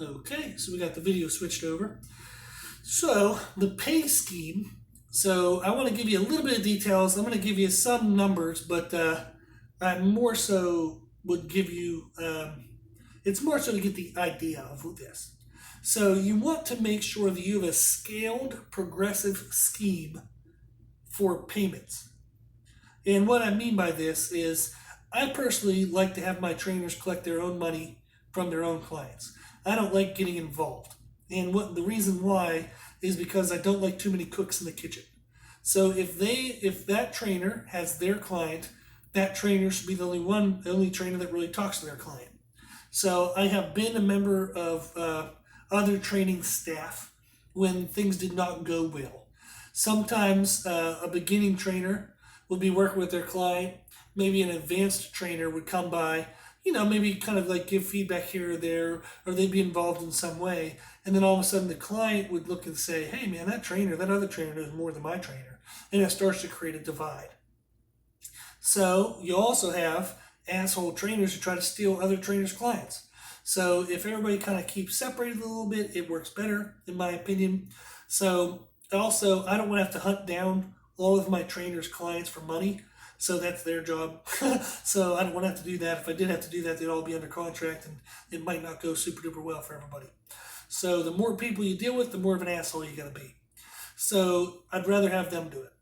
Okay, so we got the video switched over. So the pay scheme. So I want to give you a little bit of details. I'm going to give you some numbers, but I more so would give you. It's more so to get the idea of this. So you want to make sure that you have a scaled progressive scheme for payments. And what I mean by this is I personally like to have my trainers collect their own money from their own clients. I don't like getting involved. And what the reason why is because I don't like too many cooks in the kitchen. So if that trainer has their client, that trainer should be the only trainer that really talks to their client. So I have been a member of other training staff when things did not go well. Sometimes a beginning trainer would be working with their client. Maybe an advanced trainer would come by, maybe kind of like give feedback here or there, or they'd be involved in some way. And then all of a sudden the client would look and say, hey man, that other trainer knows more than my trainer. And it starts to create a divide. So you also have asshole trainers who try to steal other trainers' clients. So if everybody kind of keeps separated a little bit, it works better, in my opinion. So also, I don't want to have to hunt down all of my trainers' clients for money. So that's their job. So I don't want to have to do that. If I did have to do that, they'd all be under contract and it might not go super duper well for everybody. So the more people you deal with, the more of an asshole you gotta be. So I'd rather have them do it.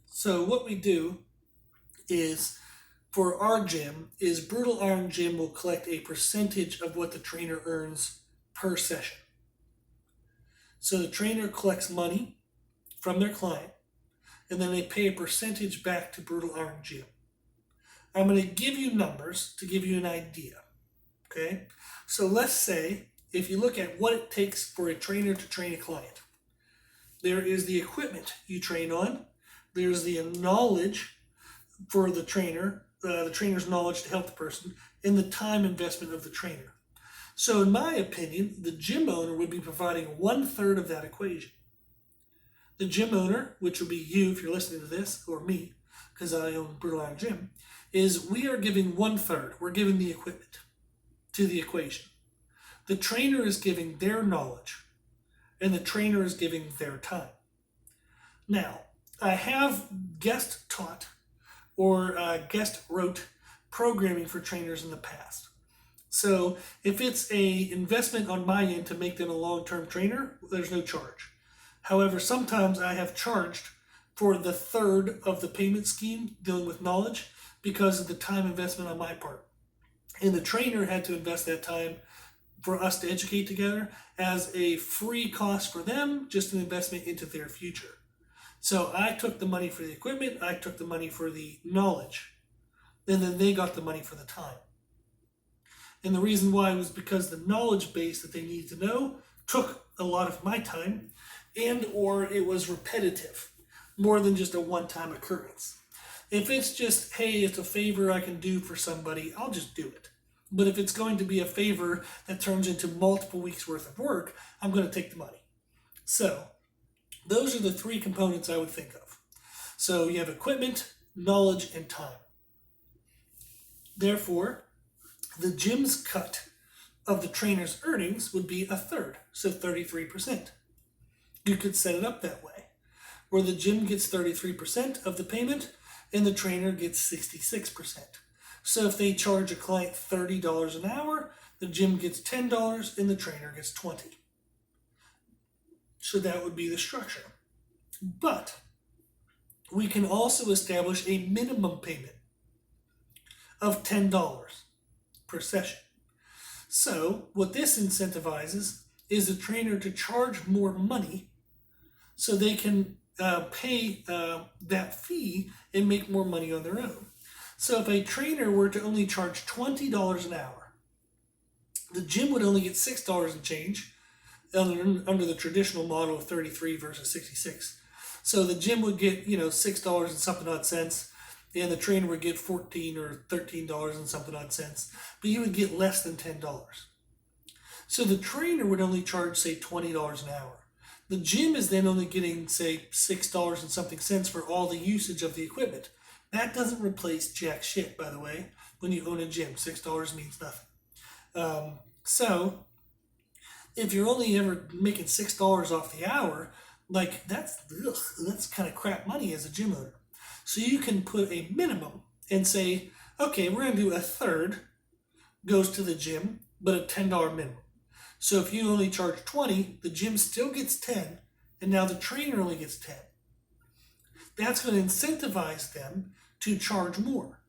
So what we do is, for our gym, is Brutal Iron Gym will collect a percentage of what the trainer earns per session. So the trainer collects money from their client, and then they pay a percentage back to Brutal Iron Gym. I'm going to give you numbers to give you an idea. Okay? So let's say, if you look at what it takes for a trainer to train a client, there is the equipment you train on, there's the knowledge for the trainer's knowledge to help the person, and the time investment of the trainer. So in my opinion, the gym owner would be providing 1/3 of that equation. The gym owner, which would be you if you're listening to this, or me, because I own Brutal Iron Gym, is we are giving 1/3. We're giving the equipment to the equation. The trainer is giving their knowledge, and the trainer is giving their time. Now, I have guest taught or guest wrote programming for trainers in the past. So if it's a investment on my end to make them a long-term trainer, there's no charge. However, sometimes I have charged for the third of the payment scheme dealing with knowledge because of the time investment on my part. And the trainer had to invest that time for us to educate together as a free cost for them, just an investment into their future. So I took the money for the equipment, I took the money for the knowledge, and then they got the money for the time. And the reason why was because the knowledge base that they needed to know took a lot of my time, and or it was repetitive, more than just a one-time occurrence. If it's just, hey, it's a favor I can do for somebody, I'll just do it. But if it's going to be a favor that turns into multiple weeks worth of work, I'm going to take the money. So those are the three components I would think of. So you have equipment, knowledge, and time. Therefore, the gym's cut of the trainer's earnings would be 1/3, so 33%. You could set it up that way, where the gym gets 33% of the payment and the trainer gets 66%. So if they charge a client $30 an hour, the gym gets $10 and the trainer gets $20. So that would be the structure. But we can also establish a minimum payment of $10 per session. So what this incentivizes is the trainer to charge more money so they can pay that fee and make more money on their own. So if a trainer were to only charge $20 an hour, the gym would only get $6 and change under the traditional model of 33 versus 66. So the gym would get, $6 and something odd cents, and the trainer would get $14 or $13 and something odd cents, but you would get less than $10. So the trainer would only charge, say, $20 an hour. The gym is then only getting, say, $6 and something cents for all the usage of the equipment. That doesn't replace jack shit, by the way. When you own a gym, $6 means nothing. So If you're only ever making $6 off the hour, like that's kind of crap money as a gym owner. So you can put a minimum and say, okay, we're going to do a third goes to the gym, but a $10 minimum. So if you only charge 20, the gym still gets 10, and now the trainer only gets 10. That's going to incentivize them to charge more.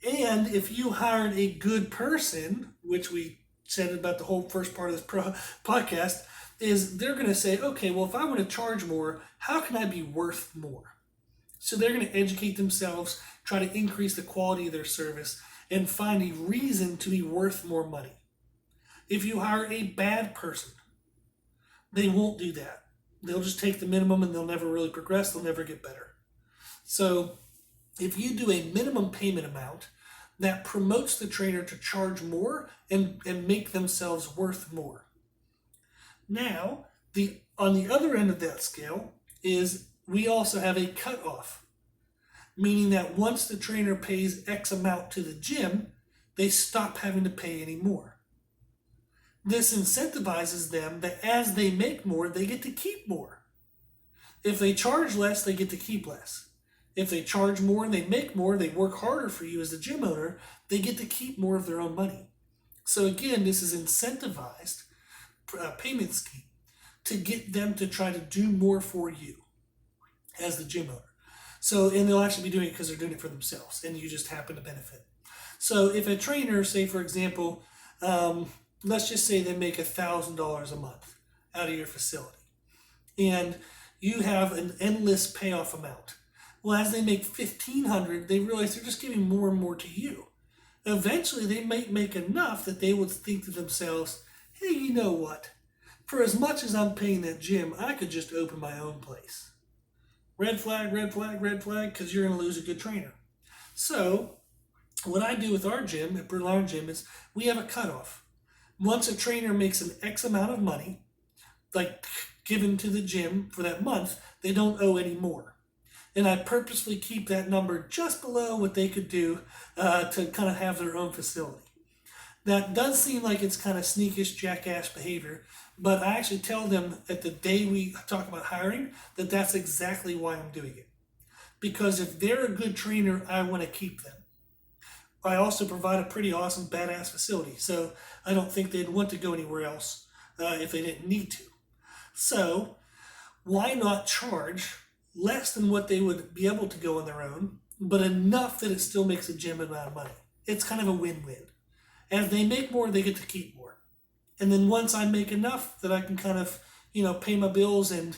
And if you hired a good person, which we said about the whole first part of this podcast, is they're going to say, okay, well, if I want to charge more, how can I be worth more? So they're going to educate themselves, try to increase the quality of their service, and find a reason to be worth more money. If you hire a bad person, they won't do that. They'll just take the minimum and they'll never really progress. They'll never get better. So if you do a minimum payment amount, that promotes the trainer to charge more and make themselves worth more. Now, on the other end of that scale is we also have a cutoff, meaning that once the trainer pays X amount to the gym, they stop having to pay any more. This incentivizes them that as they make more, they get to keep more. If they charge less, they get to keep less. If they charge more and they make more, they work harder for you as the gym owner, they get to keep more of their own money. So again, this is incentivized payment scheme to get them to try to do more for you as the gym owner. So, and they'll actually be doing it because they're doing it for themselves and you just happen to benefit. So if a trainer, say for example, let's just say they make $1,000 a month out of your facility and you have an endless payoff amount. Well, as they make $1,500, they realize they're just giving more and more to you. Eventually, they might make enough that they would think to themselves, hey, you know what? For as much as I'm paying that gym, I could just open my own place. Red flag, red flag, red flag, because you're going to lose a good trainer. So what I do with our gym, at Berlin Gym, is we have a cutoff. Once a trainer makes an X amount of money, like given to the gym for that month, they don't owe any more. And I purposely keep that number just below what they could do to kind of have their own facility. That does seem like it's kind of sneakish, jackass behavior, but I actually tell them at the day we talk about hiring that that's exactly why I'm doing it. Because if they're a good trainer, I want to keep them. I also provide a pretty awesome, badass facility, so I don't think they'd want to go anywhere else if they didn't need to. So why not charge less than what they would be able to go on their own, but enough that it still makes a gym amount of money? It's kind of a win-win. As they make more, they get to keep more. And then once I make enough that I can kind of, pay my bills and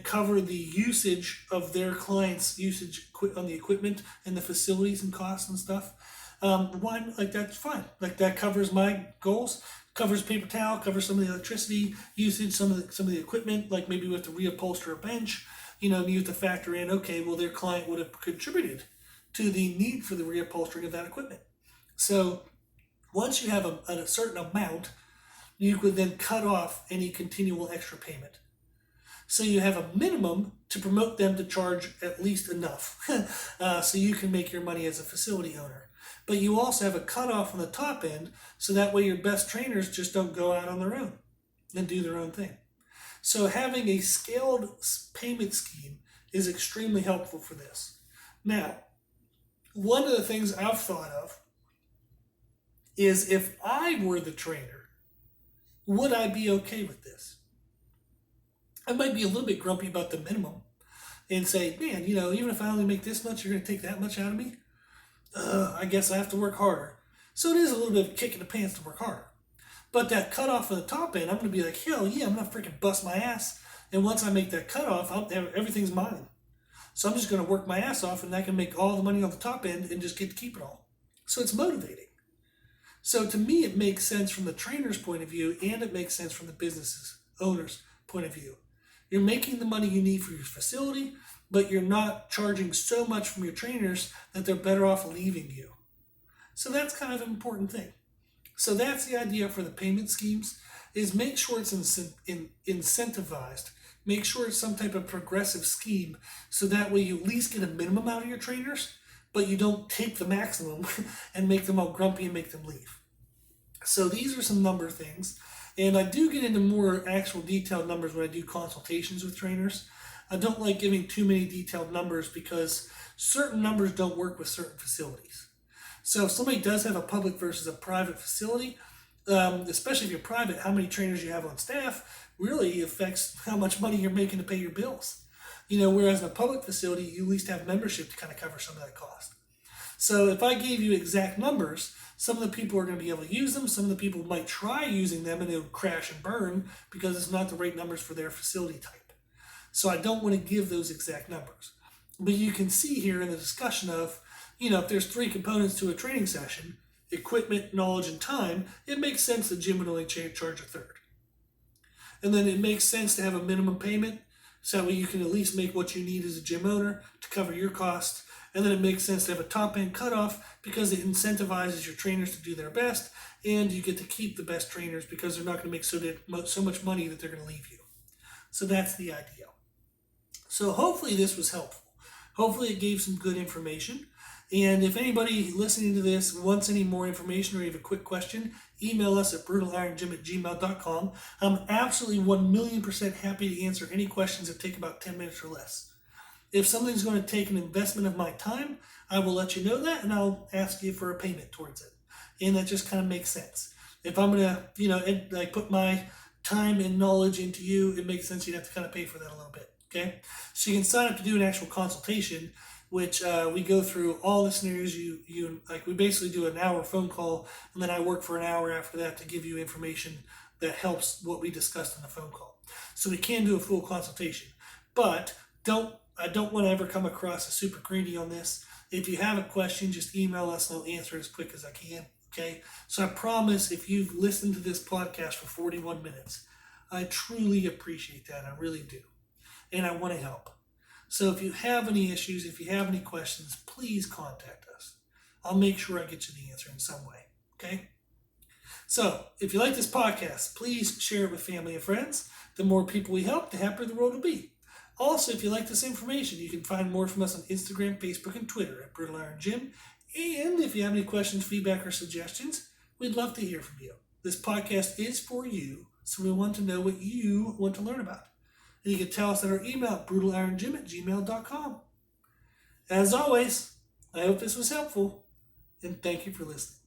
cover the usage of their clients' usage on the equipment and the facilities and costs and stuff, that's fine. Like that covers my goals, covers paper towel, covers some of the electricity usage, some of the equipment, like maybe we have to reupholster a bench. You have to factor in, okay, well, their client would have contributed to the need for the reupholstering of that equipment. So once you have a certain amount, you could then cut off any continual extra payment. So you have a minimum to promote them to charge at least enough so you can make your money as a facility owner. But you also have a cutoff on the top end so that way your best trainers just don't go out on their own and do their own thing. So having a scaled payment scheme is extremely helpful for this. Now, one of the things I've thought of is if I were the trainer, would I be okay with this? I might be a little bit grumpy about the minimum and say, man, even if I only make this much, you're going to take that much out of me? I guess I have to work harder. So it is a little bit of a kick in the pants to work harder. But that cutoff on the top end, I'm going to be like, hell yeah, I'm going to freaking bust my ass. And once I make that cutoff, everything's mine. So I'm just going to work my ass off and I can make all the money on the top end and just get to keep it all. So it's motivating. So to me, it makes sense from the trainer's point of view and it makes sense from the business's owner's point of view. You're making the money you need for your facility, but you're not charging so much from your trainers that they're better off leaving you. So that's kind of an important thing. So that's the idea for the payment schemes, is make sure it's incentivized. Make sure it's some type of progressive scheme so that way you at least get a minimum out of your trainers, but you don't take the maximum and make them all grumpy and make them leave. So these are some number things. And I do get into more actual detailed numbers when I do consultations with trainers. I don't like giving too many detailed numbers because certain numbers don't work with certain facilities. So if somebody does have a public versus a private facility, especially if you're private, how many trainers you have on staff really affects how much money you're making to pay your bills. Whereas in a public facility, you at least have membership to kind of cover some of that cost. So if I gave you exact numbers, some of the people are going to be able to use them. Some of the people might try using them and it'll crash and burn because it's not the right numbers for their facility type. So I don't want to give those exact numbers. But you can see here in the discussion of, if there's 3 components to a training session, equipment, knowledge, and time, it makes sense the gym would only charge a third. And then it makes sense to have a minimum payment so that you can at least make what you need as a gym owner to cover your costs. And then it makes sense to have a top end cutoff because it incentivizes your trainers to do their best, and you get to keep the best trainers because they're not going to make so much money that they're going to leave you. So that's the idea. So hopefully this was helpful. Hopefully it gave some good information. And if anybody listening to this wants any more information or you have a quick question, email us at brutalirongym@gmail.com. I'm absolutely 1,000,000% happy to answer any questions that take about 10 minutes or less. If something's going to take an investment of my time, I will let you know that and I'll ask you for a payment towards it. And that just kind of makes sense. If I'm going to, put my time and knowledge into you, it makes sense you'd have to kind of pay for that a little bit. Okay? So you can sign up to do an actual consultation, which we go through all the scenarios we basically do an hour phone call, and then I work for an hour after that to give you information that helps what we discussed in the phone call. So we can do a full consultation, but I don't want to ever come across as super greedy on this. If you have a question, just email us and I'll answer as quick as I can. Okay? So I promise if you've listened to this podcast for 41 minutes, I truly appreciate that. I really do. And I want to help. So if you have any issues, if you have any questions, please contact us. I'll make sure I get you the answer in some way. Okay? So if you like this podcast, please share it with family and friends. The more people we help, the happier the world will be. Also, if you like this information, you can find more from us on Instagram, Facebook, and Twitter at Brutal Iron Gym. And if you have any questions, feedback, or suggestions, we'd love to hear from you. This podcast is for you, so we want to know what you want to learn about. And you can tell us at our email, brutalirongym@gmail.com. As always, I hope this was helpful, and thank you for listening.